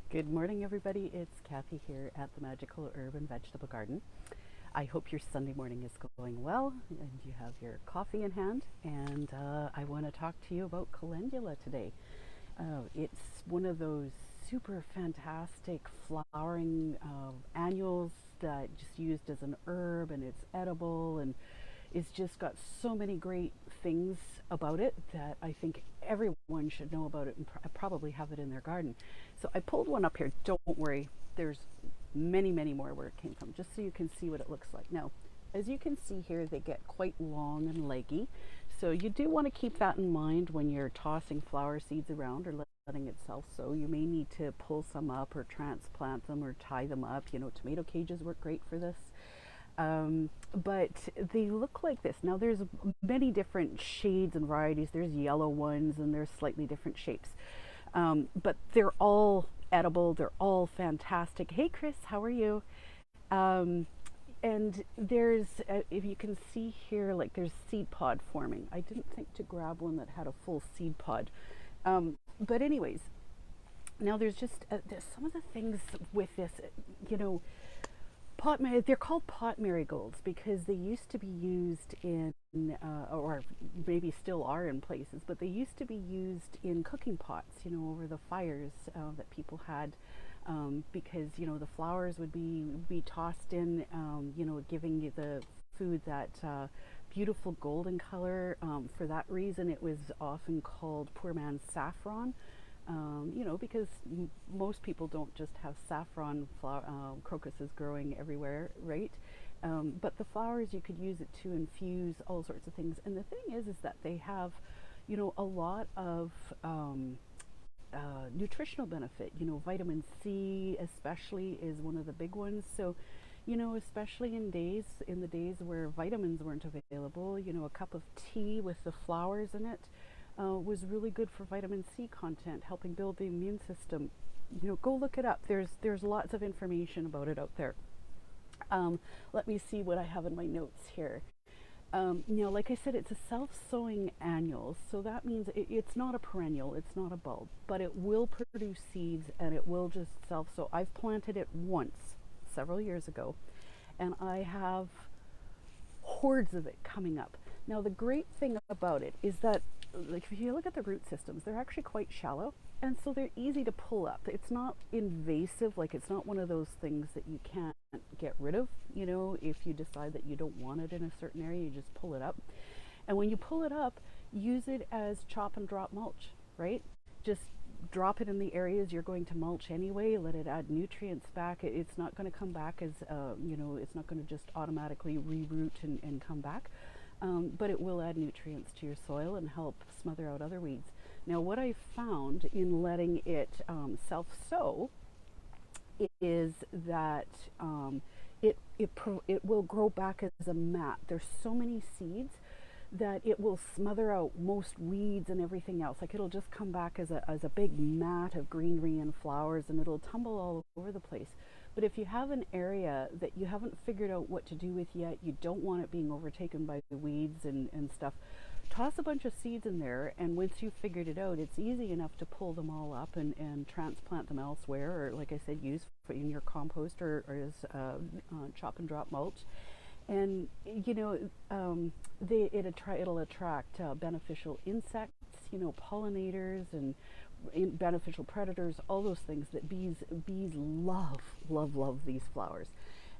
Good morning, everybody. It's Kathy here at the Magical Herb and Vegetable Garden. I hope your Sunday morning is going well and you have your coffee in hand. And I want to talk to you about calendula today. It's one of those super fantastic flowering annuals that just used as an herb, and it's edible, and it's just got so many great things about it that I think everyone should know about it and probably have it in their garden. So I pulled one up here. Don't worry, there's many, many more where it came from, just so you can see what it looks like. Now, as you can see here, they get quite long and leggy. So you do want to keep that in mind when you're tossing flower seeds around or letting it self-sow. You may need to pull some up or transplant them or tie them up. You know, tomato cages work great for this. But they look like this. Now there's many different shades and varieties. There's yellow ones and there's slightly different shapes. But they're all edible. They're all fantastic. Hey Chris, how are you? Um, and there's, if you can see here, like there's seed pod forming. I didn't think to grab one that had a full seed pod. But anyways, now there's some of the things with this, you know, they're called pot marigolds because they used to be used in, or maybe still are in places, but they used to be used in cooking pots, you know, over the fires that people had, because, you know, the flowers would be tossed in, you know, giving you the food that beautiful golden color. For that reason, it was often called poor man's saffron. You know, because most people don't just have saffron crocuses growing everywhere, right? But the flowers, you could use it to infuse all sorts of things. And the thing is that they have, you know, a lot of nutritional benefit. You know, vitamin C especially is one of the big ones. So, you know, especially in the days where vitamins weren't available, you know, a cup of tea with the flowers in it was really good for vitamin C content, helping build the immune system. You know, go look it up. There's lots of information about it out there. Let me see what I have in my notes here. Now, like I said, it's a self-sowing annual, so that means it's not a perennial, it's not a bulb, but it will produce seeds and it will just self-sow. I've planted it once, several years ago, and I have hordes of it coming up. Now, the great thing about it is that, like, if you look at the root systems, they're actually quite shallow, and so they're easy to pull up. It's not invasive, like it's not one of those things that you can't get rid of. You know, if you decide that you don't want it in a certain area, you just pull it up. And when you pull it up, use it as chop and drop mulch, right? Just drop it in the areas you're going to mulch anyway. Let it add nutrients back. It's not going to come back as, you know, it's not going to just automatically reroot and come back. But it will add nutrients to your soil and help smother out other weeds. Now, what I found in letting it self-sow is that it will grow back as a mat. There's so many seeds that it will smother out most weeds and everything else. Like it'll just come back as a big mat of greenery and flowers, and it'll tumble all over the place. But if you have an area that you haven't figured out what to do with yet, you don't want it being overtaken by the weeds and stuff, toss a bunch of seeds in there, and once you've figured it out, it's easy enough to pull them all up and transplant them elsewhere, or like I said, use in your compost or as chop and drop mulch. And you know, it'll attract beneficial insects, you know, pollinators and beneficial predators, all those things that bees love these flowers.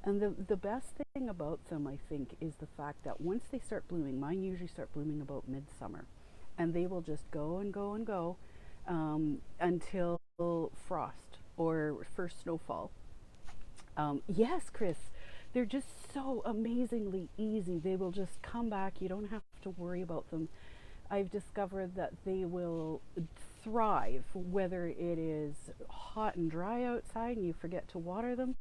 And the best thing about them, I think, is the fact that once they start blooming, mine usually start blooming about midsummer, and they will just go and go and go until frost or first snowfall. Yes, Chris, they're just so amazingly easy. They will just come back. You don't have to worry about them. I've discovered that they will thrive whether it is hot and dry outside and you forget to water them,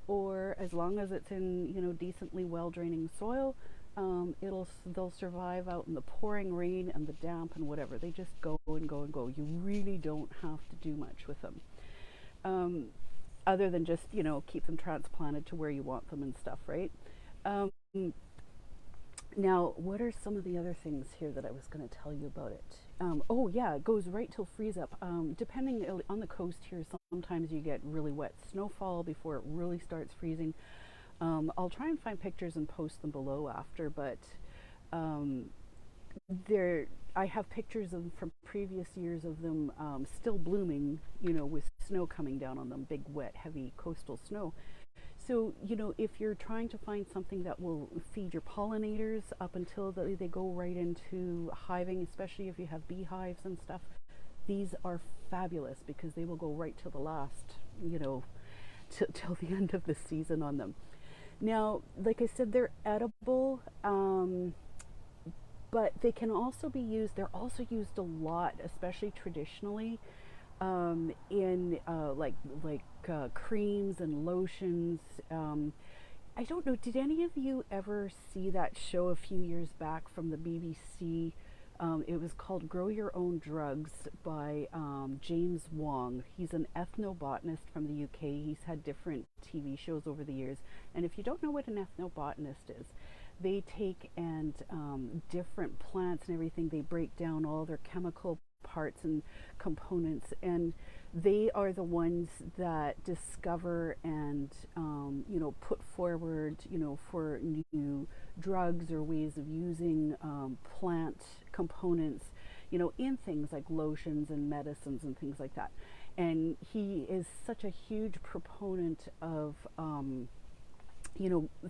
or as long as it's in, you know, decently well draining soil. They'll survive out in the pouring rain and the damp and whatever. They just go and go and go. You really don't have to do much with them. Um, Other than just, you know, keep them transplanted to where you want them and stuff, right? Um, Now, what are some of the other things here that I was going to tell you about it? Oh yeah, it goes right till freeze up. Depending on the coast here, sometimes you get really wet snowfall before it really starts freezing. I'll try and find pictures and post them below after, but um, there I have pictures of from previous years of them still blooming, with snow coming down on them, big wet heavy coastal snow. So, if you're trying to find something that will feed your pollinators up until they go right into hiving, especially if you have beehives and stuff, these are fabulous because they will go right till the last, till the end of the season on them. Now, like I said, they're edible, but they can also be used. They're also used a lot, especially traditionally, in creams and lotions. I don't know. Did any of you ever see that show a few years back from the BBC? It was called "Grow Your Own Drugs" by James Wong. He's an ethnobotanist from the UK. He's had different TV shows over the years. And if you don't know what an ethnobotanist is, they take and different plants and everything. They break down all their chemical parts and components, and they are the ones that discover and put forward for new drugs or ways of using plant components in things like lotions and medicines and things like that. And he is such a huge proponent of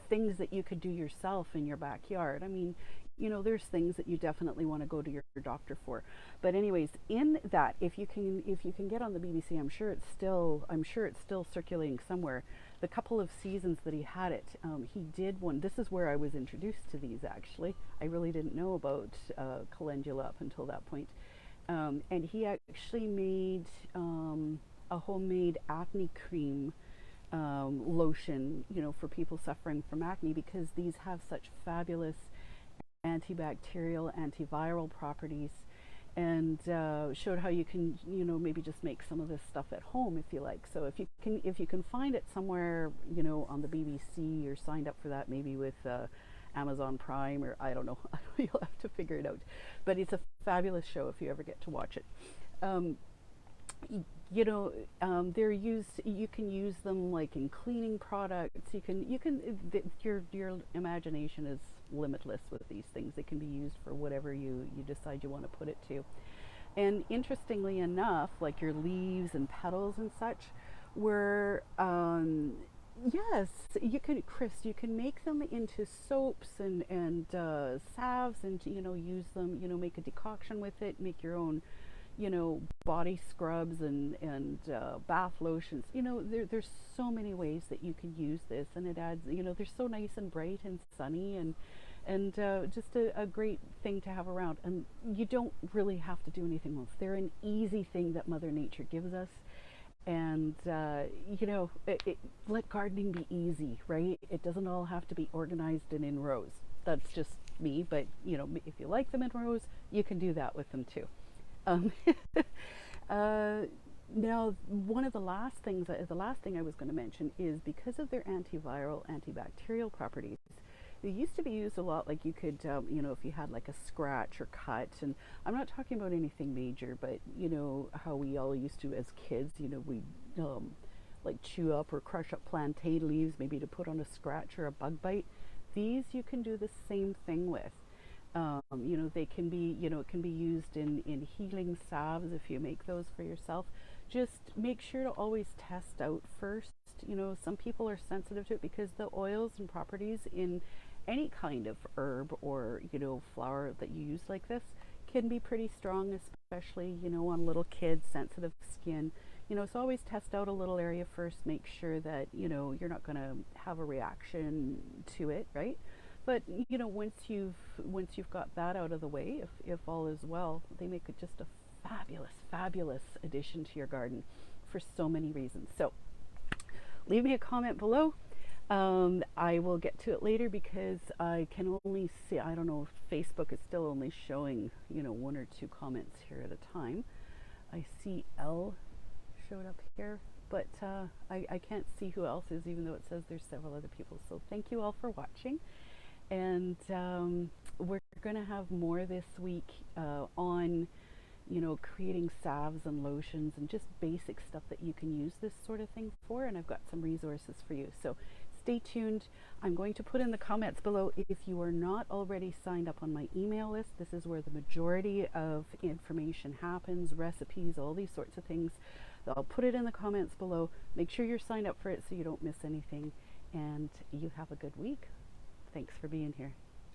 things that you could do yourself in your backyard. I mean, there's things that you definitely want to go to your doctor for. But anyways, in that, if you can get on the BBC, I'm sure it's still circulating somewhere. The couple of seasons that he had it, he did one. This is where I was introduced to these. Actually, I really didn't know about calendula up until that point. And he actually made a homemade acne cream lotion, for people suffering from acne, because these have such fabulous antibacterial, antiviral properties, and showed how you can, maybe just make some of this stuff at home if you like. So if you can find it somewhere, on the BBC, or signed up for that, maybe with Amazon Prime, or I don't know, you'll have to figure it out. But it's a fabulous show if you ever get to watch it. Um, they're used. You can use them like in cleaning products. Your imagination is limitless with these things. They can be used for whatever you decide you want to put it to. And interestingly enough, like your leaves and petals and such, were yes, Chris, you can make them into soaps and salves, and use them. Make a decoction with it. Make your own body scrubs and bath lotions. There's so many ways that you can use this, and it adds. They're so nice and bright and sunny, and just a great thing to have around. And you don't really have to do anything else. They're an easy thing that Mother Nature gives us, and let gardening be easy, right? It doesn't all have to be organized and in rows. That's just me, but if you like them in rows, you can do that with them too. Um, uh, Now, the last thing I was going to mention is, because of their antiviral, antibacterial properties, they used to be used a lot. Like you could, if you had like a scratch or cut, and I'm not talking about anything major, but how we all used to as kids, we like chew up or crush up plantain leaves, maybe to put on a scratch or a bug bite. These you can do the same thing with. They can be, it can be used in healing salves if you make those for yourself. Just make sure to always test out first. Some people are sensitive to it because the oils and properties in any kind of herb or, flower that you use like this can be pretty strong, especially, on little kids, sensitive skin. So always test out a little area first, make sure that, you're not going to have a reaction to it, right? But once you've got that out of the way, if all is well, they make it just a fabulous addition to your garden for so many reasons. So leave me a comment below. I will get to it later because I can only see, I don't know if Facebook is still only showing, one or two comments here at a time. I see L showed up here, but I can't see who else is, even though it says there's several other people. So thank you all for watching. And we're going to have more this week on you know, creating salves and lotions and just basic stuff that you can use this sort of thing for. And I've got some resources for you. So stay tuned. I'm going to put in the comments below, if you are not already signed up on my email list, this is where the majority of information happens, recipes, all these sorts of things. I'll put it in the comments below. Make sure you're signed up for it so you don't miss anything. And you have a good week. Thanks for being here.